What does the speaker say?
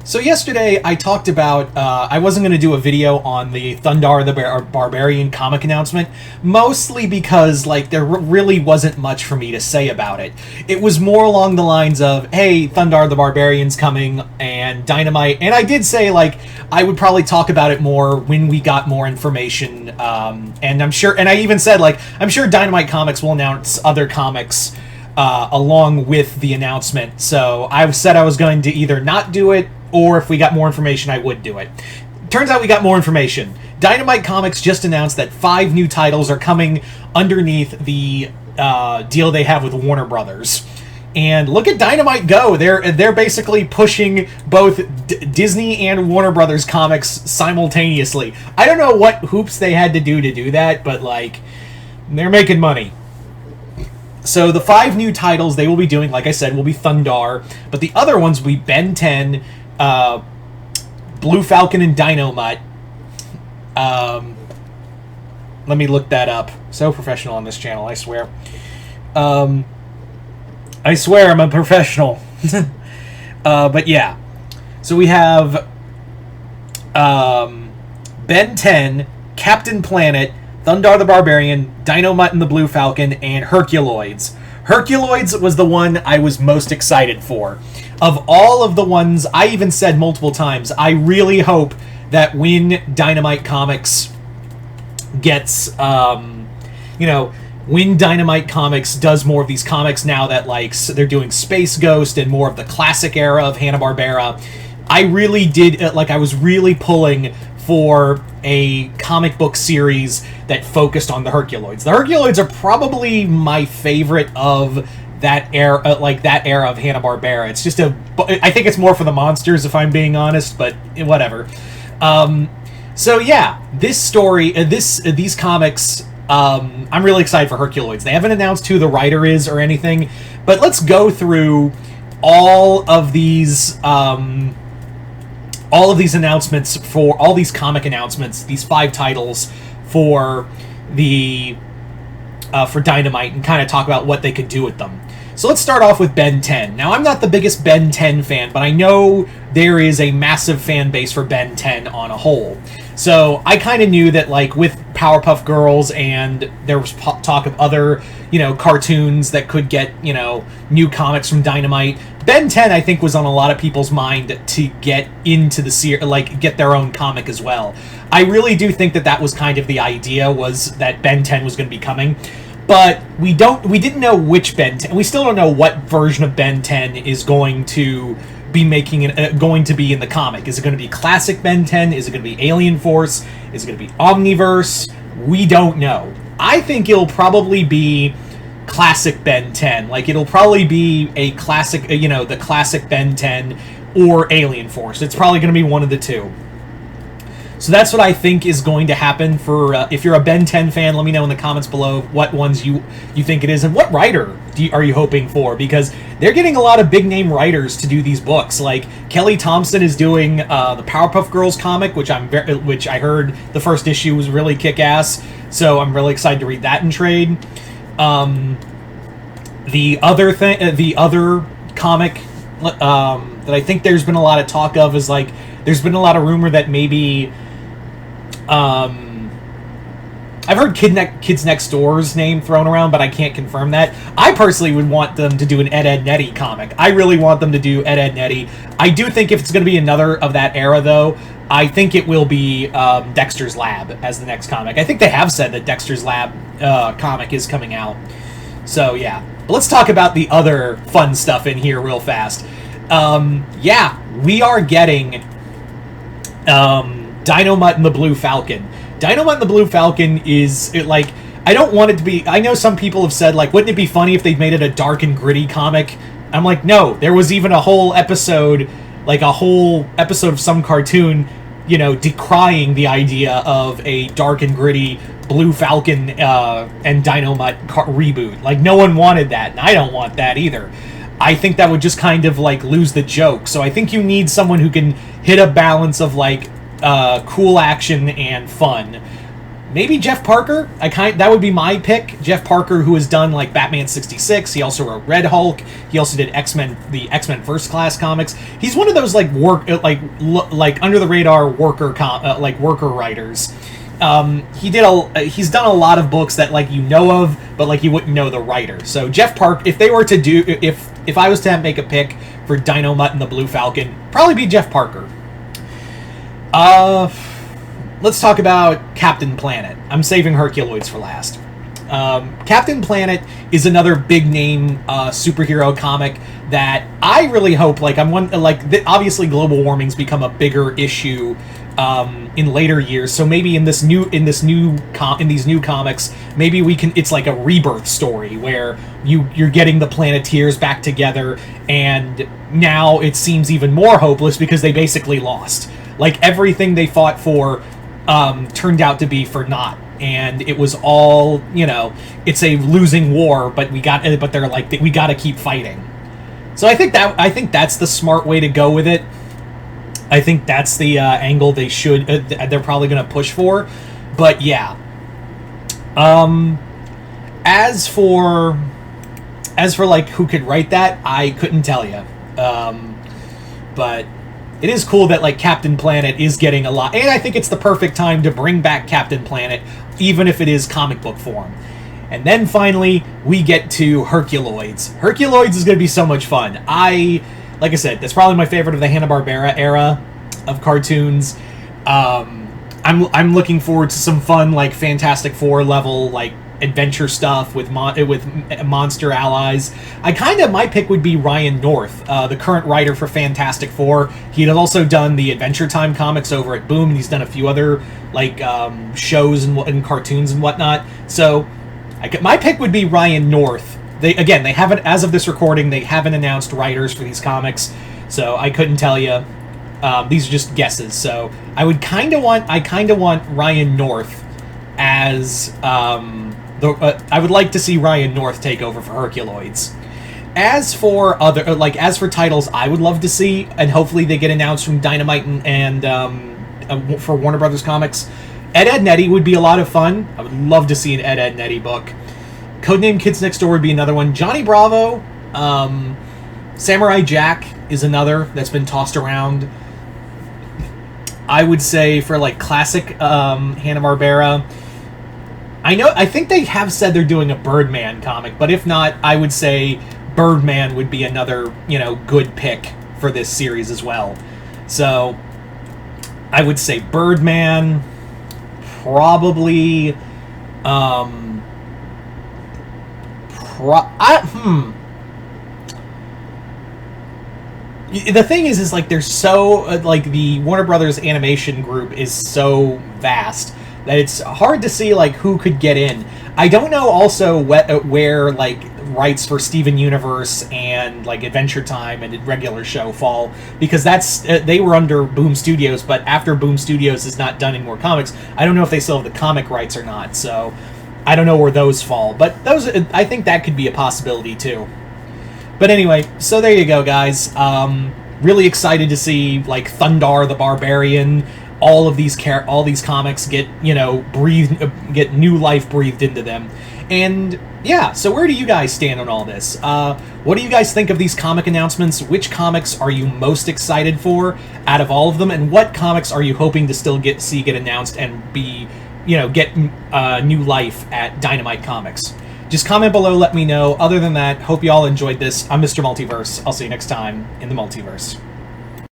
So yesterday I talked about I wasn't going to do a video on the Thundar the Barbarian comic announcement, mostly because like there really wasn't much for me to say about it. It was more along the lines of, hey, Thundar the Barbarian's coming and Dynamite, and I did say like I would probably talk about it more when we got more information, and I'm sure, and I even said like I'm sure Dynamite Comics will announce other comics along with the announcement. So I said I was going to either not do it, or if we got more information, I would do it. Turns out we got more information. Dynamite Comics just announced that 5 new titles are coming underneath the deal they have with Warner Brothers. And look at Dynamite go. They're basically pushing both Disney and Warner Brothers comics simultaneously. I don't know what hoops they had to do that, but like they're making money. So the 5 new titles they will be doing, like I said, will be Thundar, but the other ones will be Ben 10, Blue Falcon, and Dynamite. Let me look that up. So professional on this channel, I swear. I swear I'm a professional. But yeah. So we have Ben 10, Captain Planet, Thundar the Barbarian, Dynamite and the Blue Falcon, and Herculoids. Herculoids was the one I was most excited for. Of all of the ones, I even said multiple times, I really hope that when Dynamite Comics gets, when Dynamite Comics does more of these comics now that, like, they're doing Space Ghost and more of the classic era of Hanna-Barbera, I really did, I was really pulling for a comic book series that focused on the Herculoids. The Herculoids are probably my favorite of that era, that era of Hanna-Barbera. It's just I think it's more for the monsters, if I'm being honest, but whatever. So yeah, this story, these comics, I'm really excited for Herculoids. They haven't announced who the writer is or anything, but let's go through all of these announcements for all these comic announcements, these 5 titles for the for Dynamite, and kind of talk about what they could do with them. So let's start off with Ben 10. Now, I'm not the biggest Ben 10 fan, but I know there is a massive fan base for Ben 10 on a whole. So I kind of knew that, like, with Powerpuff Girls and there was talk of other, cartoons that could get, new comics from Dynamite, Ben 10, I think, was on a lot of people's mind to get into the series, get their own comic as well. I really do think that was kind of the idea, was that Ben 10 was going to be coming. But we didn't know which Ben 10. We still don't know what version of Ben 10 is going to be going to be in the comic. Is it going to be classic Ben 10? Is it going to be Alien Force? Is it going to be Omniverse? We don't know. I think it'll probably be classic Ben 10. Like, it'll probably be a classic, the classic Ben 10 or Alien Force. It's probably going to be one of the two. So that's what I think is going to happen for, if you're a Ben 10 fan, let me know in the comments below what ones you think it is, and what writer are you hoping for, because they're getting a lot of big-name writers to do these books. Like, Kelly Thompson is doing the Powerpuff Girls comic, which I heard the first issue was really kick-ass, so I'm really excited to read that in trade. The other comic that I think there's been a lot of talk of is, like, there's been a lot of rumor that maybe... I've heard Kids Next Door's name thrown around, but I can't confirm that. I personally would want them to do an Ed Nettie comic. I really want them to do Ed Nettie. I do think if it's going to be another of that era, though, I think it will be Dexter's Lab as the next comic. I think they have said that Dexter's Lab comic is coming out. So, yeah. But let's talk about the other fun stuff in here real fast. Yeah, we are getting... Dynamite and the Blue Falcon. Dynamite and the Blue Falcon is, I don't want it to be... I know some people have said, wouldn't it be funny if they made it a dark and gritty comic? I'm like, no. There was even a whole episode, of some cartoon, decrying the idea of a dark and gritty Blue Falcon and Dynamite reboot. No one wanted that, and I don't want that either. I think that would just kind of, lose the joke. So I think you need someone who can hit a balance of, cool action and fun. Maybe Jeff Parker. That would be my pick. Jeff Parker, who has done like Batman 66. He also wrote Red Hulk. He also did the X-Men First Class comics. He's one of those like under the radar worker writers. He's done a lot of books that like you know of, but like you wouldn't know the writer. So Jeff Parker, if I was to make a pick for Dynamite and the Blue Falcon, probably be Jeff Parker. Let's talk about Captain Planet. I'm saving Herculoids for last. Captain Planet is another big name superhero comic that I really hope, obviously global warming's become a bigger issue in later years. So maybe in these new comics, maybe it's like a rebirth story where you're getting the Planeteers back together, and now it seems even more hopeless because they basically lost. Like everything they fought for turned out to be for naught, and it was all, it's a losing war, but they're like, we got to keep fighting. So I think that's the smart way to go with it. I think that's the angle they're probably going to push for. But yeah, as for like who could write that, I couldn't tell you. But it is cool that like Captain Planet is getting a lot, and I think it's the perfect time to bring back Captain Planet, even if it is comic book form. And then finally, we get to Herculoids. Herculoids is going to be so much fun. Like I said, that's probably my favorite of the Hanna-Barbera era of cartoons. I'm looking forward to some fun like Fantastic Four level like adventure stuff with monster allies. My pick would be Ryan North, the current writer for Fantastic Four. He had also done the Adventure Time comics over at Boom, and he's done a few other like shows and cartoons and whatnot. So my pick would be Ryan North. They haven't, as of this recording, they haven't announced writers for these comics, so I couldn't tell you. These are just guesses. So I kind of want Ryan North as I would like to see Ryan North take over for Herculoids. As for titles I would love to see, and hopefully they get announced from Dynamite and for Warner Brothers Comics, Ed, Nettie would be a lot of fun. I would love to see an Ed, Nettie book. Codename Kids Next Door would be another one. Johnny Bravo, Samurai Jack is another that's been tossed around. I would say for like classic Hanna-Barbera, I think they have said they're doing a Birdman comic, but if not, I would say Birdman would be another, good pick for this series as well. So I would say Birdman, probably the thing is like there's so like the Warner Brothers animation group is so vast that it's hard to see like who could get in. I don't know also where like rights for Steven Universe and like Adventure Time and regular show fall, because they were under Boom Studios, but after Boom Studios is not done any more comics, I don't know if they still have the comic rights or not. So I don't know where those fall, but I think that could be a possibility too. But anyway, so there you go, guys. Really excited to see like Thundar the Barbarian, all these comics get get new life breathed into them. And yeah, so where do you guys stand on all this? What do you guys think of these comic announcements? Which comics are you most excited for out of all of them, and what comics are you hoping to still get announced and be get new life at Dynamite Comics? Just comment below, let me know. Other than that, hope you all enjoyed this. I'm Mr. Multiverse. I'll see you next time in the Multiverse.